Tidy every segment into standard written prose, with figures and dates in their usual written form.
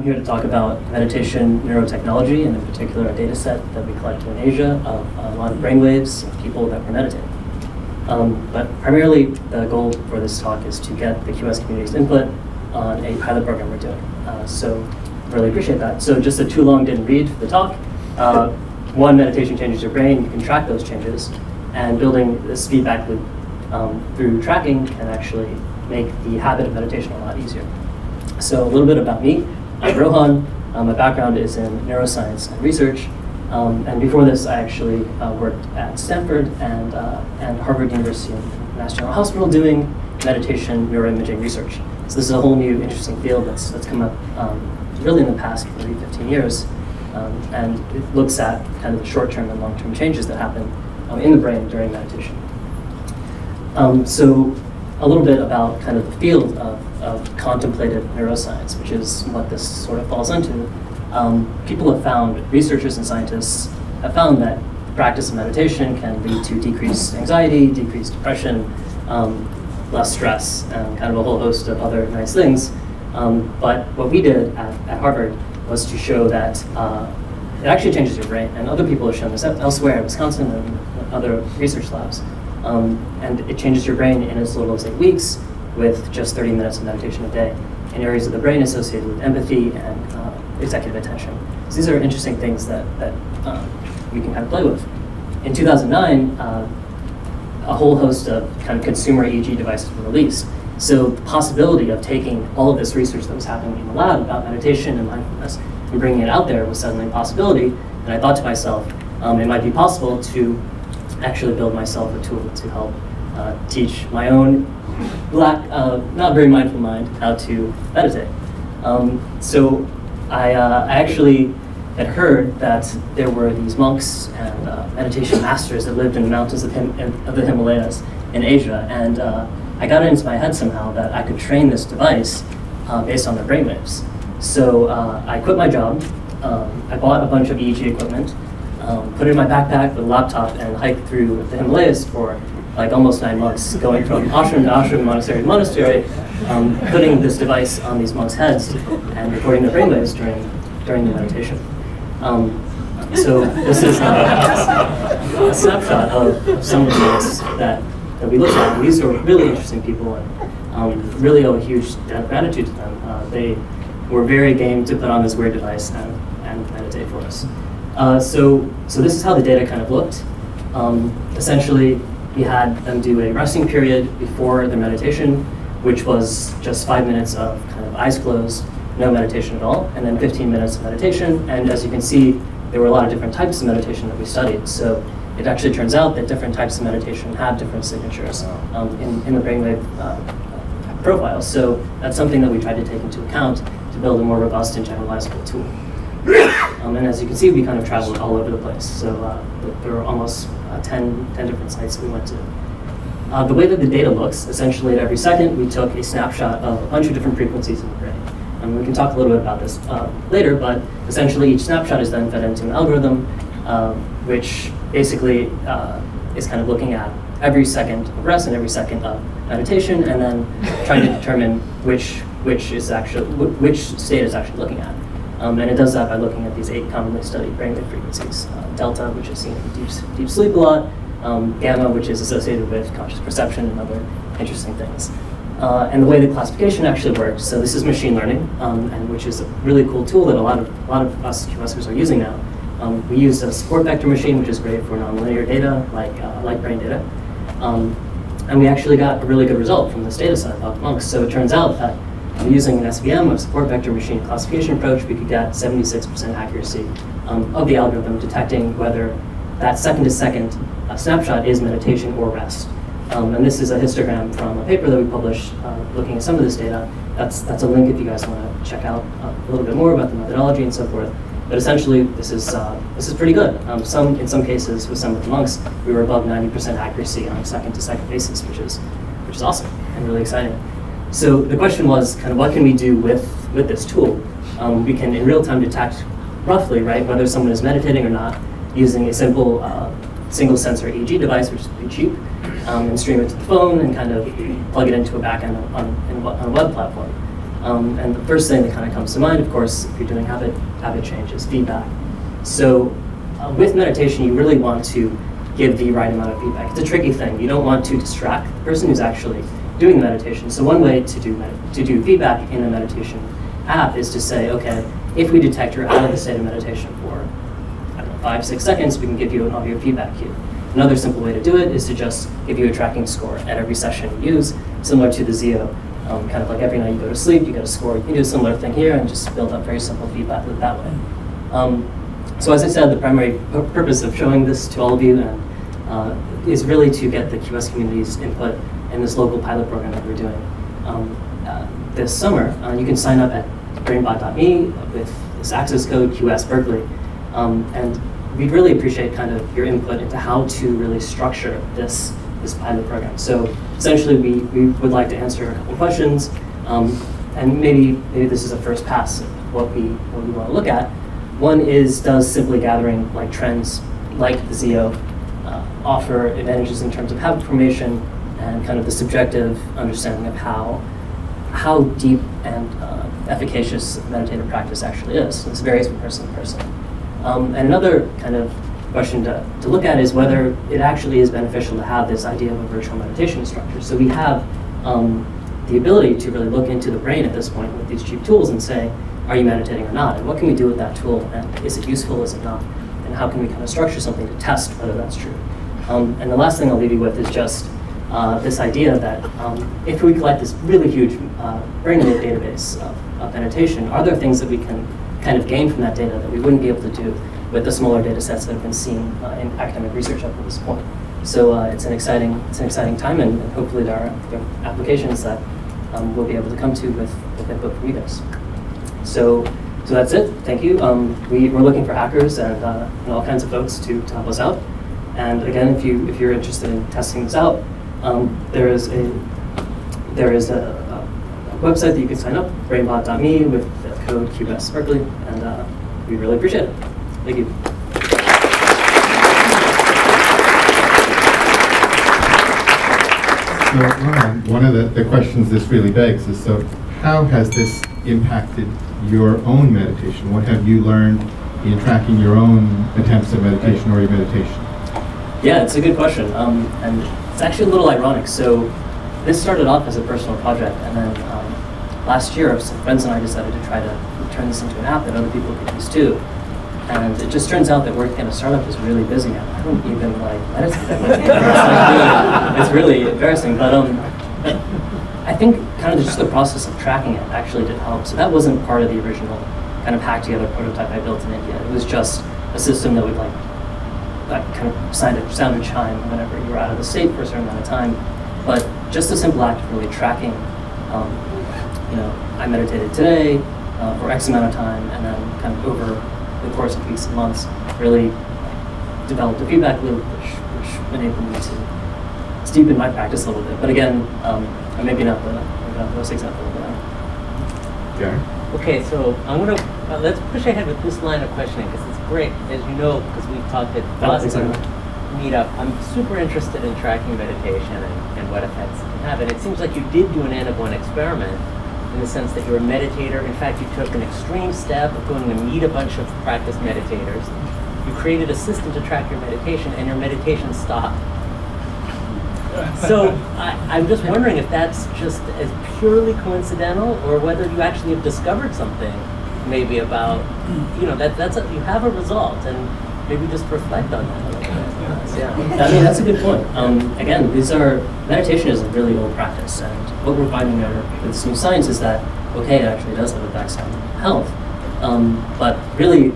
I'm here to talk about meditation neurotechnology, and in particular a data set that we collected in Asia of a lot of brainwaves of people that were meditating. But primarily the goal for this talk is to get the QS community's input on a pilot program we're doing. So really appreciate that. So just a too long didn't read for the talk. One, meditation changes your brain, you can track those changes, and building this feedback loop through tracking can actually make the habit of meditation a lot easier. So a little bit about me. I'm Rohan. My background is in neuroscience and research. And before this, I actually worked at Stanford and Harvard University and Mass General Hospital doing meditation neuroimaging research. So this is a whole new interesting field that's come up really in the past maybe 15 years. And it looks at kind of the short-term and long-term changes that happen in the brain during meditation. So a little bit about kind of the field of contemplative neuroscience, which is what this sort of falls into. People have found, researchers and scientists have found that practice of meditation can lead to decreased anxiety, decreased depression, less stress, and kind of a whole host of other nice things. But what we did at Harvard was to show that it actually changes your brain, and other people have shown this elsewhere in Wisconsin and other research labs. And it changes your brain in as little as 8 weeks with just 30 minutes of meditation a day in areas of the brain associated with empathy and executive attention. So these are interesting things that we can kind of play with. In 2009, a whole host of kind of consumer EEG devices were released. So the possibility of taking all of this research that was happening in the lab about meditation and mindfulness and bringing it out there was suddenly a possibility. And I thought to myself, it might be possible to actually build myself a tool to help teach my own not very mindful mind how to meditate. So I actually had heard that there were these monks and meditation masters that lived in the mountains of the Himalayas in Asia, and I got it into my head somehow that I could train this device based on their brainwaves. So I quit my job, I bought a bunch of EEG equipment, put it in my backpack with a laptop, and hiked through the Himalayas for like almost 9 months, going from ashram to ashram, monastery to monastery, putting this device on these monks' heads and recording their brainwaves during the meditation. So this is a snapshot of some of the monks that we looked at. And these are really interesting people, and really owe a huge debt of gratitude to them. They were very game to put on this weird device and meditate for us. So this is how the data kind of looked. Essentially, we had them do a resting period before their meditation, which was just 5 minutes of kind of eyes closed, no meditation at all, and then 15 minutes of meditation. And as you can see, there were a lot of different types of meditation that we studied. So it actually turns out that different types of meditation have different signatures in the brainwave profiles. So that's something that we tried to take into account to build a more robust and generalizable tool. And as you can see, we kind of traveled all over the place. So there were almost 10 different sites that we went to. The way that the data looks, essentially at every second, we took a snapshot of a bunch of different frequencies in the brain. And we can talk a little bit about this later, but essentially each snapshot is then fed into an algorithm, which basically is kind of looking at every second of rest and every second of meditation, and then trying to determine which state is actually looking at. And it does that by looking at these 8 commonly studied brainwave frequencies. Delta, which is seen in deep sleep a lot, gamma, which is associated with conscious perception and other interesting things. And the way the classification actually works, so this is machine learning, and which is a really cool tool that a lot of us QSers are using now. We use a support vector machine, which is great for nonlinear data, like brain data. And we actually got a really good result from this data set about monks. So it turns out that using an SVM, a support vector machine classification approach, we could get 76% accuracy of the algorithm detecting whether that second-to-second snapshot is meditation or rest. And this is a histogram from a paper that we published looking at some of this data. That's a link if you guys want to check out a little bit more about the methodology and so forth. But essentially, this is pretty good. In some cases, with some of the monks, we were above 90% accuracy on a second-to-second basis, which is awesome and really exciting. So the question was kind of what can we do with this tool? We can in real time detect roughly, right, whether someone is meditating or not using a simple single sensor EEG device, which is pretty cheap, and stream it to the phone and kind of plug it into a backend on a web platform. And the first thing that kind of comes to mind, of course, if you're doing habit change, is feedback. So with meditation, you really want to give the right amount of feedback. It's a tricky thing. You don't want to distract the person who's actually doing the meditation. So one way to do feedback in a meditation app is to say, okay, if we detect you're out of the state of meditation for, I don't know, 5-6 seconds, we can give you an audio feedback cue. Another simple way to do it is to just give you a tracking score at every session you use, similar to the Zio. Kind of like every night you go to sleep, you get a score. You can do a similar thing here and just build up very simple feedback loop that way. So as I said, the primary purpose of showing this to all of you is really to get the QS community's input in this local pilot program that we're doing. This summer, you can sign up at brainbot.me with this access code QS Berkeley. And we'd really appreciate kind of your input into how to really structure this pilot program. So essentially, we would like to answer a couple questions, and maybe this is a first pass of what we want to look at. One is, does simply gathering like trends like the Zio offer advantages in terms of habit formation and kind of the subjective understanding of how deep and efficacious meditative practice actually is. This varies from person to person. And another kind of question to look at is whether it actually is beneficial to have this idea of a virtual meditation instructor. So we have the ability to really look into the brain at this point with these cheap tools and say, are you meditating or not? And what can we do with that tool? And is it useful, is it not? And how can we kind of structure something to test whether that's true? And the last thing I'll leave you with is just this idea that if we collect this really huge brainwave database of meditation, are there things that we can kind of gain from that data that we wouldn't be able to do with the smaller data sets that have been seen in academic research up to this point? So it's an exciting time, and hopefully there are applications that we'll be able to come to with input from you guys. So that's it. Thank you. We're looking for hackers and all kinds of folks to help us out. And again, if you're interested in testing this out, there is a website that you can sign up, brainbot.me, with the code QS Berkeley, and we really appreciate it. Thank you. So, Rohan, one of the questions this really begs is, so how has this impacted your own meditation? What have you learned in tracking your own attempts at meditation or your meditation? Yeah, it's a good question. And it's actually a little ironic. So this started off as a personal project, and then last year some friends and I decided to try to turn this into an app that other people could use too. And it just turns out that working at a startup is really busy. I don't even like meditate that much. It's really embarrassing. But I think kind of just the process of tracking it actually did help. So that wasn't part of the original kind of hacked together prototype I built in India. It was just a system that would like kind of sound a chime whenever you were out of the state for a certain amount of time. But just a simple act of really tracking, I meditated today for X amount of time, and then kind of over the course of weeks and months, really developed a feedback loop, which enabled me to steepen my practice a little bit. But again, maybe not the most example of that. Yeah. Okay, so I'm going to let's push ahead with this line of questioning, because it's great, as you know, because we've talked at Boston Meetup. I'm super interested in tracking meditation and what effects it can have. And it seems like you did do an N-of-1 experiment, in the sense that you're a meditator. In fact, you took an extreme step of going to meet a bunch of practice meditators. You created a system to track your meditation, and your meditation stopped. So I'm just wondering if that's just as purely coincidental, or whether you actually have discovered something, maybe about, you have a result, and maybe just reflect on that a little bit. Yeah. I mean, that's a good point. Again, meditation is a really old practice, and what we're finding with this new science is that, okay, it actually does have effects on health, but really,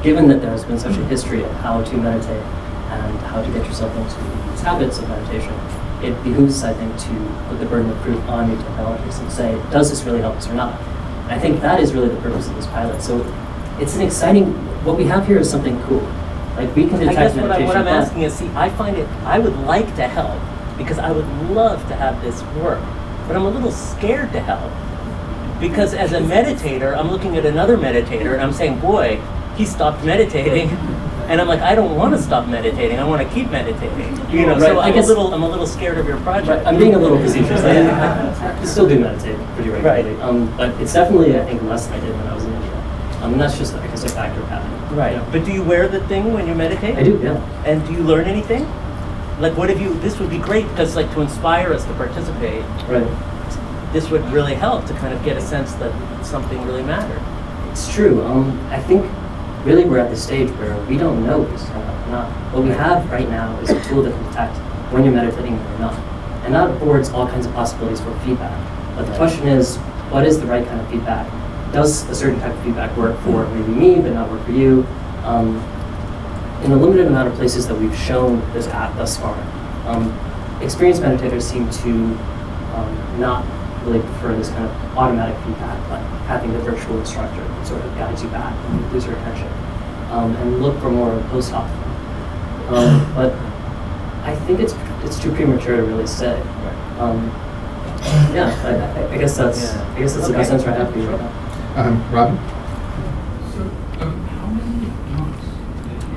given that there's been such a history of how to meditate and how to get yourself into these habits of meditation, it behooves, I think, to put the burden of proof on new technologies and say, does this really help us or not? And I think that is really the purpose of this pilot. So it's an exciting, what we have here is something cool. Like, we can detect meditation. I guess what I'm asking is, I would like to help, because I would love to have this work, but I'm a little scared to help, because as a meditator, I'm looking at another meditator and I'm saying, boy, he stopped meditating, And I'm like, I don't want to stop meditating. I want to keep meditating. You know, Right, so I guess- I'm a little scared of your project. I'm being a little facetious. I still do meditate pretty regularly, but it's definitely, I think, less than I did when I was in India. And that's just, I guess, a factor of habit. Right. You know? But do you wear the thing when you meditate? I do, yeah. And do you learn anything? Like, what have you? This would be great because, like, to inspire us to participate. Right. This would really help to kind of get a sense that something really mattered. It's true. I think really we're at the stage where we don't know if this is going to happen or not. What we have right now is a tool that can detect when you're meditating or not. And that affords all kinds of possibilities for feedback. But the question is, what is the right kind of feedback? Does a certain type of feedback work for maybe me, but not work for you? In the limited amount of places that we've shown this app thus far, experienced meditators seem to not really prefer this kind of automatic feedback, like having the virtual instructor that sort of guides you back and you lose your attention, and look for more post-op. But I think it's too premature to really say. Yeah, I guess that's the best answer I have for you right now. Robin? So, how many months did you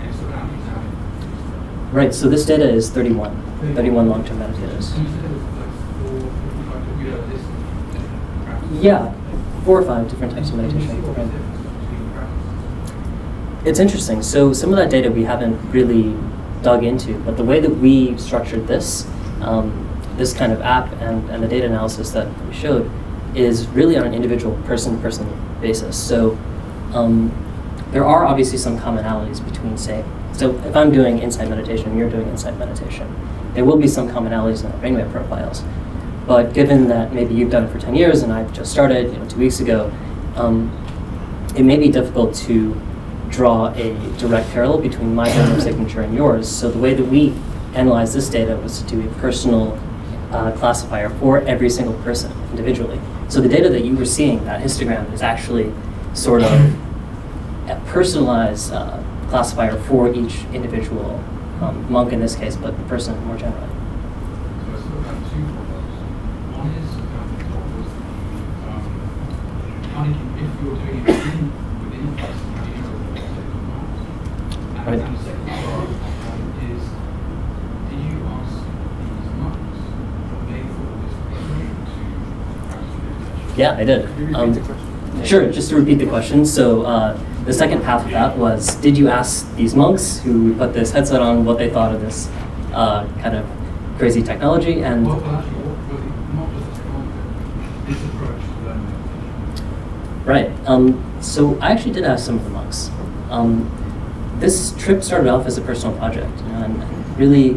and so how many times? Right, so this data is 31 long-term meditators. So you said it was like 4, 55 this practice? Yeah, 4 or 5 different types of meditation. Right. It's interesting. So some of that data we haven't really dug into, but the way that we structured this, this kind of app and the data analysis that we showed is really on an individual person-to-person basis. So there are obviously some commonalities between, say, so if I'm doing insight meditation and you're doing insight meditation, there will be some commonalities in our brainwave profiles. But given that maybe you've done it for 10 years and I've just started 2 weeks ago, it may be difficult to draw a direct parallel between my brainwave signature and yours. So the way that we analyzed this data was to do a personal classifier for every single person individually. So the data that you were seeing, that histogram, is actually sort of a personalized classifier for each individual monk in this case, but the person more generally. So I still have 2 problems. One is what was if you're doing it within a person, how do you know whether it's or not? Right. And the second part is, did you ask these monks what they thought was appropriate to practice meditation? Yeah, I did. Sure, just to repeat the question. So the second half of that was, did you ask these monks who put this headset on what they thought of this kind of crazy technology? And Well, actually, not just the technology, this approach to learning meditation. right. So I actually did ask some of the monks. This trip started off as a personal project, and really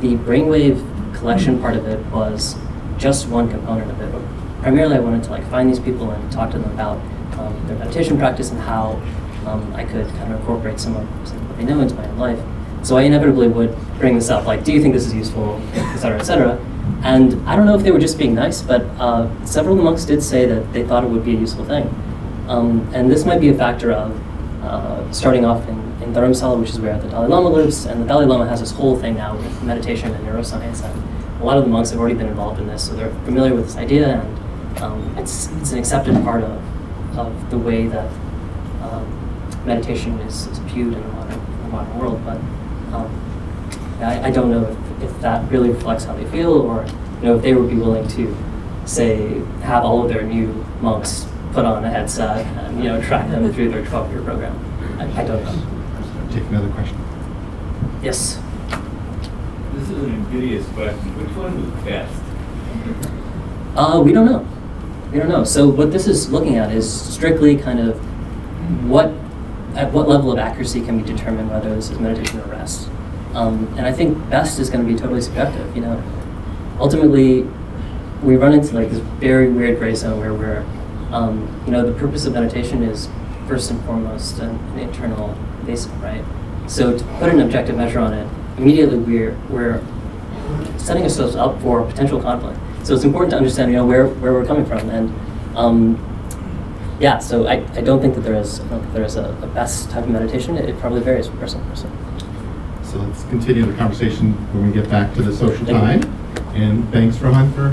the brainwave collection part of it was just one component of it. But primarily, I wanted to find these people and talk to them about their meditation practice and how I could kind of incorporate some of what they know into my own life. So I inevitably would bring this up, like, do you think this is useful, et cetera, et cetera. And I don't know if they were just being nice, but several of the monks did say that they thought it would be a useful thing. And this might be a factor of starting off in Dharamsala, which is where the Dalai Lama lives, and the Dalai Lama has this whole thing now with meditation and neuroscience, and a lot of the monks have already been involved in this, so they're familiar with this idea, and it's an accepted part of the way that meditation is viewed in the modern world. But I don't know if that really reflects how they feel, or if they would be willing to, say, have all of their new monks put on a headset and track them through their 12-year program. I don't know. Take another question. Yes. This is an invidious question. Which one was best? We don't know. We don't know. So what this is looking at is strictly kind of at what level of accuracy can we determine whether this is meditation or rest. And I think best is going to be totally subjective. Ultimately, we run into this very weird gray zone where we're, the purpose of meditation is first and foremost an internal basis, right? So to put an objective measure on it, immediately we're setting ourselves up for potential conflict. So it's important to understand, where we're coming from, and so I don't think that there is a best type of meditation. It probably varies from person to person. So let's continue the conversation when we get back to the social time. And thanks, Rohan, for